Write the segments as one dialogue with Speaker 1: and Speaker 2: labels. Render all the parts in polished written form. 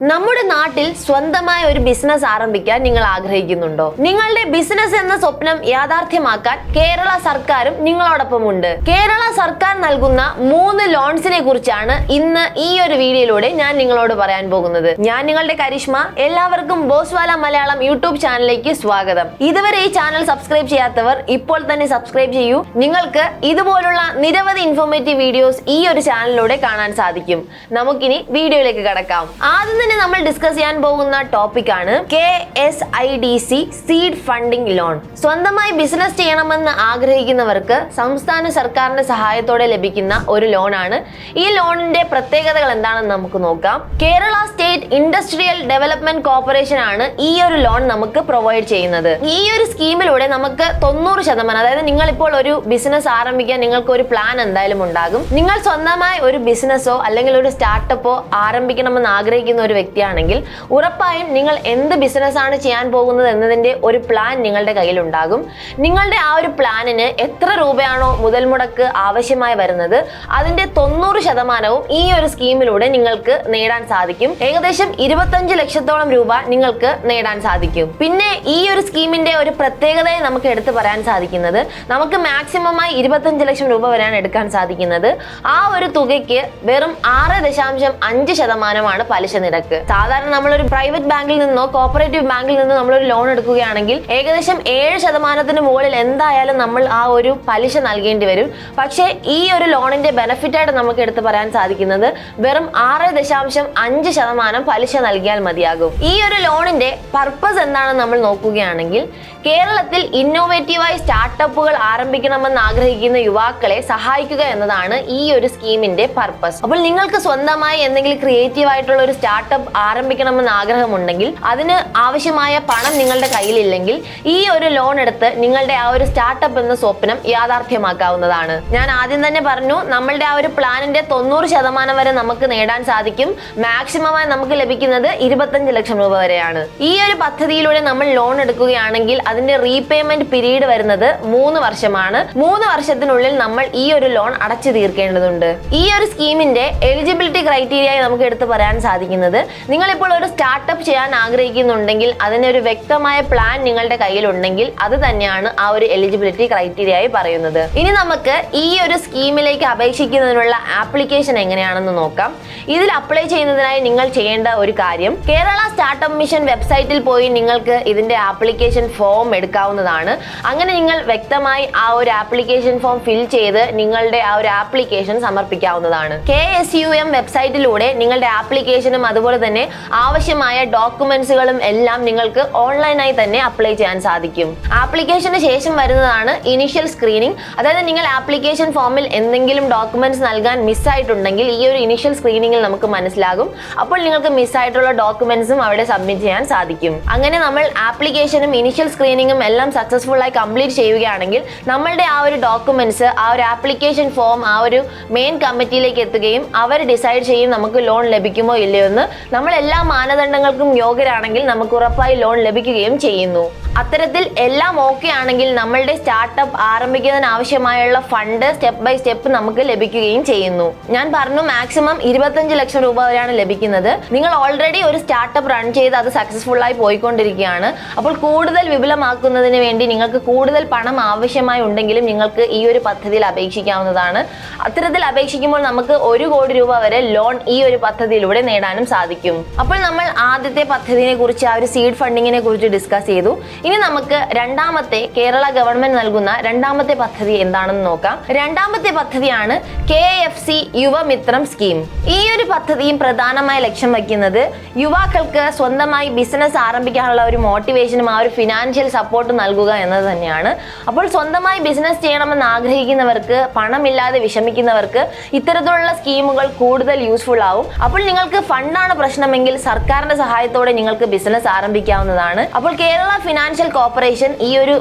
Speaker 1: നമ്മുടെ നാട്ടിൽ സ്വന്തമായ ഒരു ബിസിനസ് ആരംഭിക്കാൻ നിങ്ങൾ ആഗ്രഹിക്കുന്നുണ്ടോ? നിങ്ങളുടെ ബിസിനസ് എന്ന സ്വപ്നം യാഥാർത്ഥ്യമാക്കാൻ കേരള സർക്കാരും നിങ്ങളോടൊപ്പമുണ്ട്. കേരള സർക്കാർ നൽകുന്ന 3 ലോൺസിനെ കുറിച്ചാണ് ഇന്ന് ഈ ഒരു വീഡിയോയിലൂടെ ഞാൻ നിങ്ങളോട് പറയാൻ പോകുന്നത്. ഞാൻ നിങ്ങളുടെ കരിഷ്മ. എല്ലാവർക്കും ബോസ്വാല മലയാളം യൂട്യൂബ് ചാനലിലേക്ക് സ്വാഗതം. ഇതുവരെ ഈ ചാനൽ സബ്സ്ക്രൈബ് ചെയ്യാത്തവർ ഇപ്പോൾ തന്നെ സബ്സ്ക്രൈബ് ചെയ്യൂ. നിങ്ങൾക്ക് ഇതുപോലുള്ള നിരവധി ഇൻഫോർമേറ്റീവ് വീഡിയോസ് ഈ ഒരു ചാനലിലൂടെ കാണാൻ സാധിക്കും. നമുക്കിനി വീഡിയോയിലേക്ക് കടക്കാം. ആദ്യം നമ്മൾ ഡിസ്കസ് ചെയ്യാൻ പോകുന്ന ടോപ്പിക് ആണ് KSIDC സീഡ് ഫണ്ടിംഗ് ലോൺ. സ്വന്തമായി ബിസിനസ് ചെയ്യണമെന്ന് ആഗ്രഹിക്കുന്നവർക്ക് സംസ്ഥാന സർക്കാരിന്റെ സഹായത്തോടെ ലഭിക്കുന്ന ഒരു ലോൺ ആണ്. ഈ ലോണിന്റെ പ്രത്യേകതകൾ എന്താണെന്ന് നമുക്ക് നോക്കാം. Kerala state industrial development corporation ആണ് ഈ ഒരു ലോൺ നമുക്ക് പ്രൊവൈഡ് ചെയ്യുന്നത്. ഈ ഒരു സ്കീമിലൂടെ നമുക്ക് 90%, അതായത് നിങ്ങൾ ഇപ്പോൾ ഒരു ബിസിനസ് ആരംഭിക്കാൻ നിങ്ങൾക്ക് ഒരു പ്ലാൻ എന്തായാലും ഉണ്ടാകും. നിങ്ങൾ സ്വന്തമായി ഒരു ബിസിനസ്സോ അല്ലെങ്കിൽ ഒരു സ്റ്റാർട്ടപ്പോ ആരംഭിക്കണമെന്ന് ആഗ്രഹിക്കുന്ന ഒരു വ്യക്തിയാണെങ്കിൽ ഉറപ്പായും നിങ്ങൾ എന്ത് ബിസിനസ് ആണ് ചെയ്യാൻ പോകുന്നത് എന്നതിന്റെ ഒരു പ്ലാൻ നിങ്ങളുടെ കയ്യിൽ ഉണ്ടാകും. നിങ്ങളുടെ ആ ഒരു പ്ലാനിന് എത്ര രൂപയാണോ മുതൽ മുടക്ക് ആവശ്യമായി വരുന്നത് അതിന്റെ 90% ഈ ഒരു സ്കീമിലൂടെ നിങ്ങൾക്ക് നേടാൻ സാധിക്കും. ഏകദേശം 25 ലക്ഷത്തോളം രൂപ നിങ്ങൾക്ക് നേടാൻ സാധിക്കും. പിന്നെ ഈ ഒരു സ്കീമിന്റെ ഒരു പ്രത്യേകതയെ നമുക്ക് എടുത്തു പറയാൻ സാധിക്കുന്നത്, നമുക്ക് മാക്സിമമായി 25 ലക്ഷം രൂപ വരെയാണ് എടുക്കാൻ സാധിക്കുന്നത്. ആ ഒരു തുകയ്ക്ക് വെറും 6.5% പലിശ നിരക്ക്. സാധാരണ നമ്മളൊരു പ്രൈവറ്റ് ബാങ്കിൽ നിന്നോ കോപ്പറേറ്റീവ് ബാങ്കിൽ നിന്നോ നമ്മളൊരു ലോൺ എടുക്കുകയാണെങ്കിൽ ഏകദേശം 7% മുകളിൽ എന്തായാലും നമ്മൾ ആ ഒരു പലിശ നൽകേണ്ടി വരും. പക്ഷേ ഈ ഒരു ലോണിന്റെ ബെനിഫിറ്റ് ആയിട്ട് നമുക്ക് എടുത്തു പറയാൻ സാധിക്കുന്നത് വെറും 6.5% പലിശ നൽകിയാൽ മതിയാകും. ഈ ഒരു ലോണിന്റെ പർപ്പസ് എന്താണെന്ന് നമ്മൾ നോക്കുകയാണെങ്കിൽ, കേരളത്തിൽ ഇന്നോവേറ്റീവായി സ്റ്റാർട്ടപ്പുകൾ ആരംഭിക്കണമെന്ന് ആഗ്രഹിക്കുന്ന യുവാക്കളെ സഹായിക്കുക എന്നതാണ് ഈ ഒരു സ്കീമിന്റെ പർപ്പസ്. അപ്പോൾ നിങ്ങൾക്ക് സ്വന്തമായി എന്തെങ്കിലും ക്രിയേറ്റീവ് ആയിട്ടുള്ള ഒരു സ്റ്റാർട്ടപ്പ് ആരംഭിക്കണമെന്ന് ആഗ്രഹമുണ്ടെങ്കിൽ അതിന് ആവശ്യമായ പണം നിങ്ങളുടെ കയ്യിലില്ലെങ്കിൽ ഈ ഒരു ലോൺ എടുത്ത് നിങ്ങളുടെ ആ ഒരു സ്റ്റാർട്ടപ്പ് എന്ന സ്വപ്നം യാഥാർത്ഥ്യമാക്കാവുന്നതാണ്. ഞാൻ ആദ്യം തന്നെ പറഞ്ഞു, നമ്മളുടെ ആ ഒരു പ്ലാനിന്റെ 90% വരെ നമുക്ക് നേടാൻ സാധിക്കും. മാക്സിമമായി നമുക്ക് ലഭിക്കുന്നത് 25 ലക്ഷം രൂപ വരെയാണ്. ഈ ഒരു പദ്ധതിയിലൂടെ നമ്മൾ ലോൺ എടുക്കുകയാണെങ്കിൽ അതിന്റെ റീപേയ്മെന്റ് പീരീഡ് വരുന്നത് 3 വർഷമാണ്. 3 വർഷത്തിനുള്ളിൽ നമ്മൾ ഈ ഒരു ലോൺ അടച്ചു തീർക്കേണ്ടതുണ്ട്. ഈ ഒരു സ്കീമിന്റെ എലിജിബിലിറ്റി ക്രൈറ്റീരിയയായി നമുക്ക് എടുത്തു പറയാൻ സാധിക്കുന്നത്, നിങ്ങളിപ്പോൾ ഒരു സ്റ്റാർട്ടപ്പ് ചെയ്യാൻ ആഗ്രഹിക്കുന്നുണ്ടെങ്കിൽ അതിനൊരു വ്യക്തമായ പ്ലാൻ നിങ്ങളുടെ കയ്യിലുണ്ടെങ്കിൽ അത് തന്നെയാണ് ആ ഒരു എലിജിബിലിറ്റി ക്രൈറ്റീരിയയായി പറയുന്നത്. ഇനി നമുക്ക് ഈ ഒരു സ്കീമിലേക്ക് അപേക്ഷിക്കുന്നതിനുള്ള ആപ്ലിക്കേഷൻ എങ്ങനെയാണെന്ന് നോക്കാം. ഇതിൽ അപ്ലൈ ചെയ്യുന്നതിനായി നിങ്ങൾ ചെയ്യേണ്ട ഒരു കാര്യം, കേരള സ്റ്റാർട്ടപ്പ് മിഷൻ വെബ്സൈറ്റിൽ പോയി നിങ്ങൾക്ക് ഇതിന്റെ ആപ്ലിക്കേഷൻ ഫോം എടുക്കാവുന്നതാണ്. അങ്ങനെ നിങ്ങൾ വ്യക്തമായി ആ ഒരു ആപ്ലിക്കേഷൻ ഫോം ഫിൽ ചെയ്ത് നിങ്ങളുടെ ആ ഒരു ആപ്ലിക്കേഷൻ സമർപ്പിക്കാവുന്നതാണ്. KSUM വെബ്സൈറ്റിലൂടെ നിങ്ങളുടെ ആപ്ലിക്കേഷനും അതുപോലെ തന്നെ ആവശ്യമായ ഡോക്യുമെന്റ്സുകളും എല്ലാം നിങ്ങൾക്ക് ഓൺലൈനായി തന്നെ അപ്ലൈ ചെയ്യാൻ സാധിക്കും. ആപ്ലിക്കേഷന് ശേഷം വരുന്നതാണ് ഇനിഷ്യൽ സ്ക്രീനിങ്. അതായത് നിങ്ങൾ ആപ്ലിക്കേഷൻ ഫോമിൽ എന്തെങ്കിലും ഡോക്യുമെന്റ്സ് നൽകാൻ മിസ്സായിട്ടുണ്ടെങ്കിൽ ഈ ഒരു ഇനിഷ്യൽ സ്ക്രീനിങ്ങിൽ നമുക്ക് മനസ്സിലാകും. അപ്പോൾ നിങ്ങൾക്ക് മിസ്സായിട്ടുള്ള ഡോക്യുമെന്റ്സും അവിടെ സബ്മിറ്റ് ചെയ്യാൻ സാധിക്കും. അങ്ങനെ നമ്മൾ ആപ്ലിക്കേഷനും ഇനിഷ്യൽ സ്ക്രീനിങ്ങും എല്ലാം സക്സസ്ഫുൾ ആയി കംപ്ലീറ്റ് ചെയ്യുകയാണെങ്കിൽ നമ്മളുടെ ആ ഒരു ഡോക്യുമെന്റ്സ്, ആ ഒരു ആപ്ലിക്കേഷൻ ഫോം ആ ഒരു മെയിൻ കമ്മിറ്റിയിലേക്ക് എത്തുകയും അവർ ഡിസൈഡ് ചെയ്യും നമുക്ക് ലോൺ ലഭിക്കുമോ ഇല്ലയോ എന്ന്. നമ്മൾ എല്ലാ മാനദണ്ഡങ്ങൾക്കും യോഗ്യരാണെങ്കിൽ നമുക്ക് ഉറപ്പായി ലോൺ ലഭിക്കുകയും ചെയ്യുന്നു. അത്തരത്തിൽ എല്ലാം ഓക്കെ ആണെങ്കിൽ നമ്മളുടെ സ്റ്റാർട്ടപ്പ് ആരംഭിക്കുന്നതിന് ആവശ്യമായുള്ള ഫണ്ട് സ്റ്റെപ്പ് ബൈ സ്റ്റെപ്പ് നമുക്ക് ലഭിക്കുകയും ചെയ്യുന്നു. ഞാൻ പറഞ്ഞു മാക്സിമം 25 ലക്ഷം രൂപ വരെയാണ് ലഭിക്കുന്നത്. നിങ്ങൾ ഓൾറെഡി ഒരു സ്റ്റാർട്ടപ്പ് റൺ ചെയ്ത് അത് സക്സസ്ഫുൾ ആയി പോയിക്കൊണ്ടിരിക്കുകയാണ്. അപ്പോൾ കൂടുതൽ വിപുലമാക്കുന്നതിന് വേണ്ടി നിങ്ങൾക്ക് കൂടുതൽ പണം ആവശ്യമായി ഉണ്ടെങ്കിലും നിങ്ങൾക്ക് ഈ ഒരു പദ്ധതിയിൽ അപേക്ഷിക്കാവുന്നതാണ്. അത്തരത്തിൽ അപേക്ഷിക്കുമ്പോൾ നമുക്ക് 1 കോടി രൂപ വരെ ലോൺ ഈ ഒരു പദ്ധതിയിലൂടെ നേടാനും സാധിക്കും. അപ്പോൾ നമ്മൾ ആദ്യത്തെ പദ്ധതിയെ കുറിച്ച്, ആ ഒരു സീഡ് ഫണ്ടിങ്ങിനെ കുറിച്ച് ഡിസ്കസ് ചെയ്തു. ഇനി നമുക്ക് രണ്ടാമത്തെ കേരള ഗവൺമെന്റ് നൽകുന്ന രണ്ടാമത്തെ പദ്ധതി എന്താണെന്ന് നോക്കാം. രണ്ടാമത്തെ പദ്ധതിയാണ് KFC യുവമിത്രം സ്കീം. ഈ ഒരു പദ്ധതിയും പ്രധാനമായി ലക്ഷ്യം വയ്ക്കുന്നത് യുവാക്കൾക്ക് സ്വന്തമായി ബിസിനസ് ആരംഭിക്കാനുള്ള ഒരു മോട്ടിവേഷനും ആ ഒരു ഫിനാൻഷ്യൽ സപ്പോർട്ട് നൽകുക എന്നത് തന്നെയാണ്. അപ്പോൾ സ്വന്തമായി ബിസിനസ് ചെയ്യണമെന്ന് ആഗ്രഹിക്കുന്നവർക്ക്, പണമില്ലാതെ വിഷമിക്കുന്നവർക്ക് ഇത്തരത്തിലുള്ള സ്കീമുകൾ കൂടുതൽ യൂസ്ഫുൾ ആവും. അപ്പോൾ നിങ്ങൾക്ക് ഫണ്ടാണ് പ്രശ്നമെങ്കിൽ സർക്കാരിന്റെ സഹായത്തോടെ നിങ്ങൾക്ക് ബിസിനസ് ആരംഭിക്കാവുന്നതാണ്. അപ്പോൾ കേരള ഫിനാൻഷ്യൽ കോർപ്പറേഷൻ ഈ ഒരു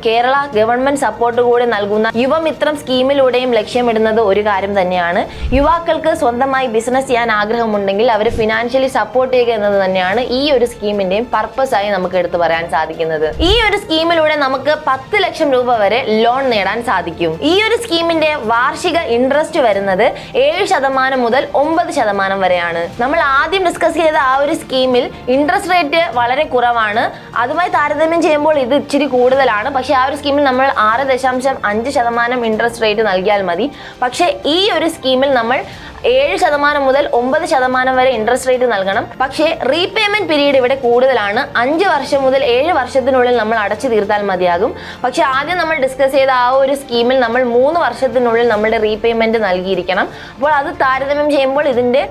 Speaker 1: കേരള ഗവൺമെന്റ് സപ്പോർട്ട് കൂടെ നൽകുന്ന യുവമിത്രം സ്കീമിലൂടെയും ലക്ഷ്യമിടുന്നത് ഒരു കാര്യം തന്നെയാണ്. യുവാക്കൾക്ക് സ്വന്തമായി ബിസിനസ് ചെയ്യാൻ ആഗ്രഹമുണ്ടെങ്കിൽ അവർ ഫിനാൻഷ്യലി സപ്പോർട്ട് ചെയ്യുക എന്നത് തന്നെയാണ് ഈ ഒരു സ്കീമിന്റെയും പർപ്പസ് ആയി നമുക്ക് എടുത്തു പറയാൻ സാധിക്കുന്നത്. ഈ ഒരു സ്കീമിലൂടെ നമുക്ക് 10 ലക്ഷം രൂപ വരെ ലോൺ നേടാൻ സാധിക്കും. ഈ ഒരു സ്കീമിന്റെ വാർഷിക ഇൻട്രസ്റ്റ് വരുന്നത് 7% മുതൽ 9% വരെയാണ്. നമ്മൾ ആദ്യം ഡിസ്കസ് ചെയ്ത ആ ഒരു സ്കീമിൽ ഇൻട്രസ്റ്റ് റേറ്റ് വളരെ കുറവാണ്. അതുമായി താരതമ്യം ചെയ്യുമ്പോൾ ഇത് ഇച്ചിരി കൂടുതലാണ്. പക്ഷെ ആ ഒരു സ്കീമിൽ നമ്മൾ 6.5% ഇൻട്രസ്റ്റ് റേറ്റ് നൽകിയാൽ മതി. പക്ഷെ ഈ ഒരു സ്കീമിൽ നമ്മൾ 7% മുതൽ 9% വരെ ഇൻട്രസ്റ്റ് റേറ്റ് നൽകണം. പക്ഷേ റീപേയ്മെന്റ് പീരീഡ് ഇവിടെ കൂടുതലാണ്. 5 വർഷം മുതൽ 7 വർഷത്തിനുള്ളിൽ നമ്മൾ അടച്ചു തീർത്താൽ മതിയാകും. പക്ഷെ ആദ്യം നമ്മൾ ഡിസ്കസ് ചെയ്ത ആ ഒരു സ്കീമിൽ നമ്മൾ 3 വർഷത്തിനുള്ളിൽ നമ്മുടെ റീപേയ്മെന്റ് നൽകിയിരിക്കണം. അപ്പോൾ അത് താരതമ്യം ചെയ്യുമ്പോൾ ഇതിന്റെ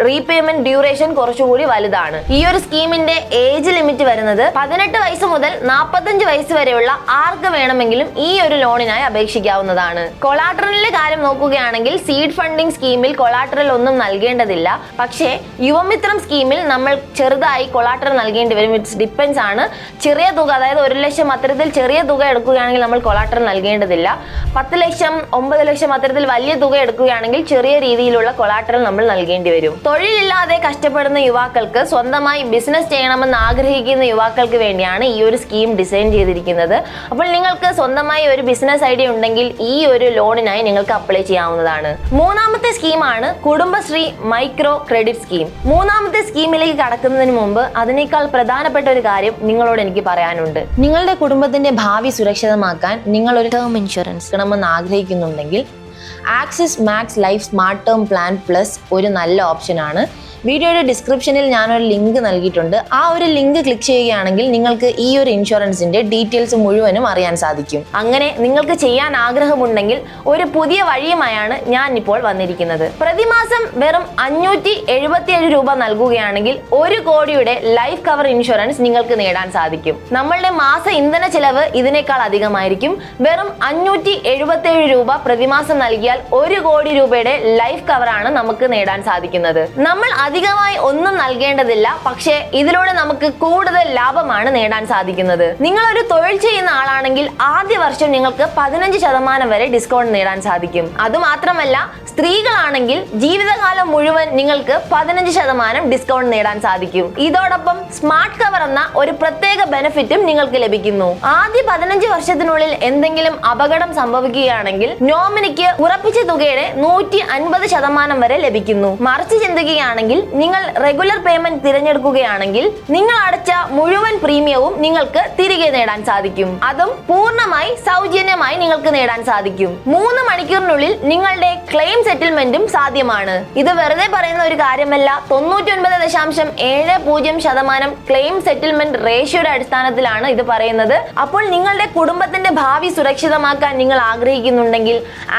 Speaker 1: റീപേയ്മെന്റ് ഡ്യൂറേഷൻ കുറച്ചുകൂടി വലുതാണ്. ഈ ഒരു സ്കീമിന്റെ ഏജ് ലിമിറ്റ് വരുന്നത് 18 വയസ്സ് മുതൽ 45 വയസ്സ് വരെയുള്ള ആർക്ക് വേണമെങ്കിലും ഈ ഒരു ലോണിനായി അപേക്ഷിക്കാവുന്നതാണ്. കൊളാട്രലിന്റെ കാര്യം നോക്കുകയാണെങ്കിൽ സീഡ് ഫണ്ടിംഗ് സ്കീമിൽ കൊളാട്രൽ ഒന്നും നൽകേണ്ടതില്ല. പക്ഷേ യുവമിത്രം സ്കീമിൽ നമ്മൾ ചെറുതായി കൊളാട്രൽ നൽകേണ്ടി വരും. ഇറ്റ്സ് ഡിപ്പെൻസ് ആണ്. ചെറിയ തുക, അതായത് 1 ലക്ഷം അത്തരത്തിൽ ചെറിയ തുക എടുക്കുകയാണെങ്കിൽ നമ്മൾ കൊളാട്രൽ നൽകേണ്ടതില്ല. 10 ലക്ഷം 9 ലക്ഷം അത്തരത്തിൽ വലിയ തുക എടുക്കുകയാണെങ്കിൽ ചെറിയ രീതിയിലുള്ള കൊളാട്രൽ നമ്മൾ നൽകേണ്ടി വരും. തൊഴിലില്ലാതെ കഷ്ടപ്പെടുന്ന യുവാക്കൾക്ക്, സ്വന്തമായി ബിസിനസ് ചെയ്യണമെന്ന് ആഗ്രഹിക്കുന്ന യുവാക്കൾക്ക് വേണ്ടിയാണ് ഈ ഒരു സ്കീം ഡിസൈൻ ചെയ്തിരിക്കുന്നത്. അപ്പോൾ നിങ്ങൾക്ക് സ്വന്തമായി ഒരു ബിസിനസ് ഐഡിയ ഉണ്ടെങ്കിൽ ഈ ഒരു ലോണിനായി നിങ്ങൾക്ക് അപ്ലൈ ചെയ്യാവുന്നതാണ്. മൂന്നാമത്തെ സ്കീമാണ് കുടുംബശ്രീ മൈക്രോ ക്രെഡിറ്റ് സ്കീം. മൂന്നാമത്തെ സ്കീമിലേക്ക് കടക്കുന്നതിന് മുമ്പ് അതിനേക്കാൾ പ്രധാനപ്പെട്ട ഒരു കാര്യം നിങ്ങളോട് എനിക്ക് പറയാനുണ്ട്. നിങ്ങളുടെ കുടുംബത്തിന്റെ ഭാവി സുരക്ഷിതമാക്കാൻ നിങ്ങൾ ഒരു ടേം ഇൻഷുറൻസ് എടുക്കണമെന്ന് ആഗ്രഹിക്കുന്നുണ്ടെങ്കിൽ Axis Max Life smart term plan plus ഒരു നല്ല ഓപ്ഷനാണ്. വീഡിയോയുടെ ഡിസ്ക്രിപ്ഷനിൽ ഞാനൊരു ലിങ്ക് നൽകിയിട്ടുണ്ട്. ആ ഒരു ലിങ്ക് ക്ലിക്ക് ചെയ്യുകയാണെങ്കിൽ നിങ്ങൾക്ക് ഈ ഒരു ഇൻഷുറൻസിന്റെ ഡീറ്റെയിൽസ് മുഴുവനും അറിയാൻ സാധിക്കും. അങ്ങനെ നിങ്ങൾക്ക് ചെയ്യാൻ ആഗ്രഹമുണ്ടെങ്കിൽ ഒരു പുതിയ വഴിയുമായാണ് ഞാൻ ഇപ്പോൾ വന്നിരിക്കുന്നത്. പ്രതിമാസം വെറും 577 രൂപ നൽകുകയാണെങ്കിൽ 1 കോടിയുടെ ലൈഫ് കവർ ഇൻഷുറൻസ് നിങ്ങൾക്ക് നേടാൻ സാധിക്കും. നമ്മളുടെ മാസ ഇന്ധന ചെലവ് ഇതിനേക്കാൾ അധികമായിരിക്കും. വെറും 577 രൂപ പ്രതിമാസം നൽകിയാൽ 1 കോടി രൂപയുടെ ലൈഫ് കവറാണ് നമുക്ക് നേടാൻ സാധിക്കുന്നത്. നമ്മൾ അധികമായി ഒന്നും നൽകേണ്ടതില്ല. പക്ഷേ ഇതിലൂടെ നമുക്ക് കൂടുതൽ ലാഭമാണ് നേടാൻ സാധിക്കുന്നത്. നിങ്ങൾ ഒരു തൊഴിൽ ചെയ്യുന്ന ആളാണെങ്കിൽ ആദ്യ വർഷം നിങ്ങൾക്ക് 15% വരെ ഡിസ്കൗണ്ട് നേടാൻ സാധിക്കും. അതുമാത്രമല്ല, സ്ത്രീകളാണെങ്കിൽ ജീവിതകാലം മുഴുവൻ നിങ്ങൾക്ക് 15% ഡിസ്കൗണ്ട് നേടാൻ സാധിക്കും. ഇതോടൊപ്പം സ്മാർട്ട് കവർ എന്ന ഒരു പ്രത്യേക ബെനിഫിറ്റും നിങ്ങൾക്ക് ലഭിക്കുന്നു. ആദ്യ 15 വർഷത്തിനുള്ളിൽ എന്തെങ്കിലും അപകടം സംഭവിക്കുകയാണെങ്കിൽ നോമിനിക്ക് ഉറപ്പിച്ച തുകയുടെ 150% വരെ ലഭിക്കുന്നു. മറിച്ച് ചിന്തിക്കുകയാണെങ്കിൽ നിങ്ങൾ റെഗുലർ പേയ്മെന്റ് തിരഞ്ഞെടുക്കുകയാണെങ്കിൽ നിങ്ങൾ അടച്ച മുഴുവൻ പ്രീമിയവും നിങ്ങൾക്ക് തിരികെ നേടാൻ സാധിക്കും. അതും പൂർണ്ണമായി സൗജന്യമായി നിങ്ങൾക്ക് നേടാൻ സാധിക്കും. 3 മണിക്കൂറിനുള്ളിൽ നിങ്ങളുടെ ക്ലെയിം സെറ്റിൽമെന്റും സാധ്യമാണ്. ഇത് വെറുതെ പറയുന്ന ഒരു കാര്യമല്ല. 99.70% ക്ലെയിം സെറ്റിൽമെന്റ് റേഷ്യോയുടെ അടിസ്ഥാനത്തിലാണ് ഇത് പറയുന്നത്. അപ്പോൾ നിങ്ങളുടെ കുടുംബത്തിന്റെ ഭാവി സുരക്ഷിതമാക്കാൻ നിങ്ങൾ ആഗ്രഹിക്കുന്നുണ്ടെങ്കിൽ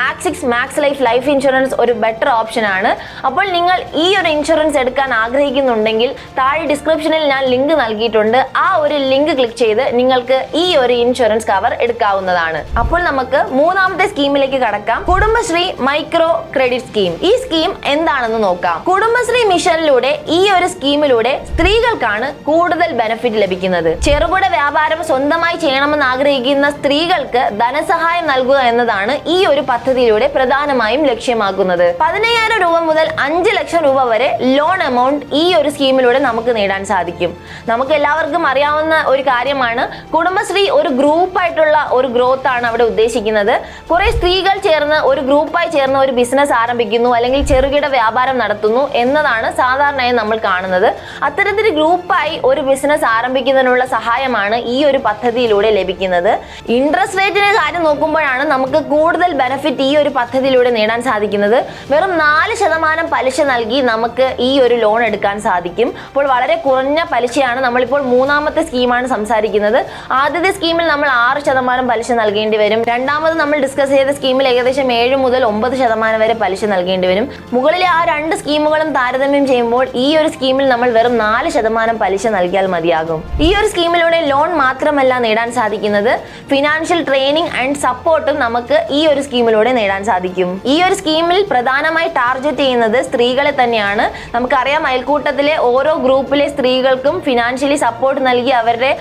Speaker 1: ആക്സിസ് മാക്സ് ലൈഫ് ഇൻഷുറൻസ് ഒരു ബെറ്റർ ഓപ്ഷൻ ആണ്. അപ്പോൾ നിങ്ങൾ ഈ ഒരു ഇൻഷുറൻസ് എടുക്കാൻ ആഗ്രഹിക്കുന്നുണ്ടെങ്കിൽ താഴെ ഡിസ്ക്രിപ്ഷനിൽ ഞാൻ ലിങ്ക് നൽകിയിട്ടുണ്ട്. ആ ഒരു ലിങ്ക് ക്ലിക്ക് ചെയ്ത് നിങ്ങൾക്ക് ഈ ഒരു ഇൻഷുറൻസ് കവർ എടുക്കാവുന്നതാണ്. അപ്പോൾ നമുക്ക് മൂന്നാമത്തെ സ്കീമിലേക്ക് കടക്കാം. Kudumbashree micro credit scheme. ഈ സ്കീം എന്താണെന്ന് നോക്കാം. കുടുംബശ്രീ മിഷനിലൂടെ ഈ ഒരു സ്കീമിലൂടെ സ്ത്രീകൾക്കാണ് കൂടുതൽ ബെനിഫിറ്റ് ലഭിക്കുന്നത്. ചെറുകിട വ്യാപാരം സ്വന്തമായി ചെയ്യണമെന്ന് ആഗ്രഹിക്കുന്ന സ്ത്രീകൾക്ക് ധനസഹായം നൽകുക എന്നതാണ് ഈ ഒരു പദ്ധതിയിലൂടെ പ്രധാനമായും ലക്ഷ്യമാക്കുന്നത്. 15,000 രൂപ മുതൽ 5 ലക്ഷം രൂപ വരെ ലോൺ എമൗണ്ട് ഈ ഒരു സ്കീമിലൂടെ നമുക്ക് നേടാൻ സാധിക്കും. നമുക്ക് എല്ലാവർക്കും അറിയാവുന്ന ഒരു കാര്യമാണ്, കുടുംബശ്രീ ഒരു ഗ്രൂപ്പായിട്ടുള്ള ഒരു ഗ്രോത്ത് ആണ് അവിടെ ഉദ്ദേശിക്കുന്നത്. കുറെ സ്ത്രീകൾ ചേർന്ന് ഒരു ഗ്രൂപ്പായി ചേർന്ന് ഒരു ബിസിനസ് ആരംഭിക്കുന്നു, അല്ലെങ്കിൽ ചെറുകിട വ്യാപാരം നടത്തുന്നു എന്നതാണ് സാധാരണയായി നമ്മൾ കാണുന്നത്. അത്തരത്തിൽ ഗ്രൂപ്പായി ഒരു ബിസിനസ് ആരംഭിക്കുന്നതിനുള്ള സഹായമാണ് ഈ ഒരു പദ്ധതിയിലൂടെ ലഭിക്കുന്നത്. ഇൻട്രസ്റ്റ് റേറ്റിന്റെ കാര്യം നോക്കുമ്പോഴാണ് നമുക്ക് കൂടുതൽ ബെനിഫിറ്റ് ഈ ഒരു പദ്ധതിയിലൂടെ നേടാൻ സാധിക്കുന്നത്. വെറും 4% പലിശ നൽകി നമുക്ക് ഈ ഒരു ലോൺ എടുക്കാൻ സാധിക്കും. അപ്പോൾ വളരെ കുറഞ്ഞ പലിശയാണ്. നമ്മളിപ്പോൾ മൂന്നാമത്തെ സ്കീമാണ് സംസാരിക്കുന്നത്. ആദ്യത്തെ സ്കീമിൽ നമ്മൾ 6% പലിശ നൽകേണ്ടി വരും. രണ്ടാമത് നമ്മൾ ഡിസ്കസ് ചെയ്ത സ്കീമിൽ ഏകദേശം 7 മുതൽ 9% വരെ പലിശ നൽകേണ്ടി വരും. മുകളിലെ ആ 2 സ്കീമുകളും താരതമ്യം ചെയ്യുമ്പോൾ ഈ ഒരു സ്കീമിൽ നമ്മൾ വെറും 4% പലിശ നൽകിയാൽ മതിയാകും. ഈ ഒരു സ്കീമിലൂടെ ലോൺ മാത്രമല്ല നേടാൻ സാധിക്കുന്നത്, ഫിനാൻഷ്യൽ ട്രെയിനിങ് ആൻഡ് സപ്പോർട്ടും നമുക്ക് ഈ ഒരു സ്കീമിലൂടെ നേടാൻ സാധിക്കും. ഈ ഒരു സ്കീമിൽ പ്രധാനമായി ടാർഗറ്റ് ചെയ്യുന്നത് സ്ത്രീകളെ തന്നെയാണ്. നമുക്കറിയാം, അയൽക്കൂട്ടത്തിലെ ഓരോ ഗ്രൂപ്പിലെ സ്ത്രീകൾക്കും ഫിനാൻഷ്യലി സപ്പോർട്ട് നൽകി അവരുടെ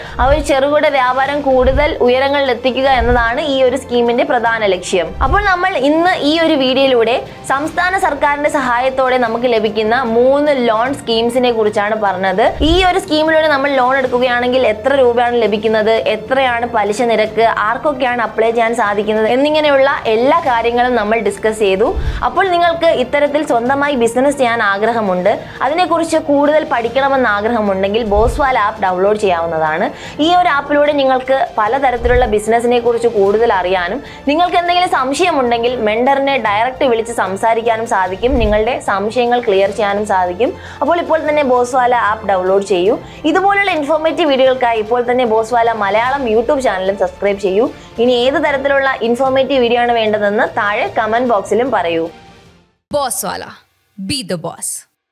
Speaker 1: ചെറുകിട വ്യാപാരം കൂടുതൽ ഉയരങ്ങളിൽ എത്തിക്കുക എന്നതാണ് ഈ ഒരു സ്കീമിന്റെ പ്രധാന ലക്ഷ്യം. അപ്പോൾ നമ്മൾ ഇന്ന് ഈ ഒരു വീഡിയോയിലൂടെ സംസ്ഥാന സർക്കാരിന്റെ സഹായത്തോടെ നമുക്ക് ലഭിക്കുന്ന 3 ലോൺ സ്കീംസിനെ കുറിച്ചാണ് പറഞ്ഞത്. ഈ ഒരു സ്കീമിലൂടെ നമ്മൾ ലോൺ എടുക്കുകയാണെങ്കിൽ എത്ര രൂപയാണ് ലഭിക്കുന്നത്, എത്രയാണ് പലിശ നിരക്ക്, ആർക്കൊക്കെയാണ് അപ്ലൈ ചെയ്യാൻ സാധിക്കുന്നത് എന്നിങ്ങനെയുള്ള എല്ലാ കാര്യങ്ങളും കാര്യങ്ങളും നമ്മൾ ഡിസ്കസ് ചെയ്തു. അപ്പോൾ നിങ്ങൾക്ക് ഇത്തരത്തിൽ സ്വന്തമായി ബിസിനസ് ചെയ്യാൻ ആഗ്രഹമുണ്ട്, അതിനെക്കുറിച്ച് കൂടുതൽ പഠിക്കണമെന്ന് ആഗ്രഹമുണ്ടെങ്കിൽ ബോസ്വാല ആപ്പ് ഡൗൺലോഡ് ചെയ്യാവുന്നതാണ്. ഈ ഒരു ആപ്പിലൂടെ നിങ്ങൾക്ക് പലതരത്തിലുള്ള ബിസിനസിനെ കുറിച്ച് കൂടുതൽ അറിയാനും നിങ്ങൾക്ക് എന്തെങ്കിലും സംശയമുണ്ടെങ്കിൽ മെന്ററിനെ ഡയറക്റ്റ് വിളിച്ച് സംസാരിക്കാനും സാധിക്കും, നിങ്ങളുടെ സംശയങ്ങൾ ക്ലിയർ ചെയ്യാനും സാധിക്കും. അപ്പോൾ ഇപ്പോൾ തന്നെ ബോസ്വാല ആപ്പ് ഡൗൺലോഡ് ചെയ്യൂ. ഇതുപോലുള്ള ഇൻഫോർമേറ്റീവ് വീഡിയോകൾക്കായി ഇപ്പോൾ തന്നെ ബോസ്വാല മലയാളം യൂട്യൂബ് ചാനലും സബ്സ്ക്രൈബ് ചെയ്യൂ. ഇനി ഏത് തരത്തിലുള്ള ഇൻഫോർമേറ്റീവ് വീഡിയോ ആണ് വേണ്ടതെന്ന് താഴെ കമന്റ് ബോക്സിലും പറയൂ.
Speaker 2: Bosswala. Be the boss.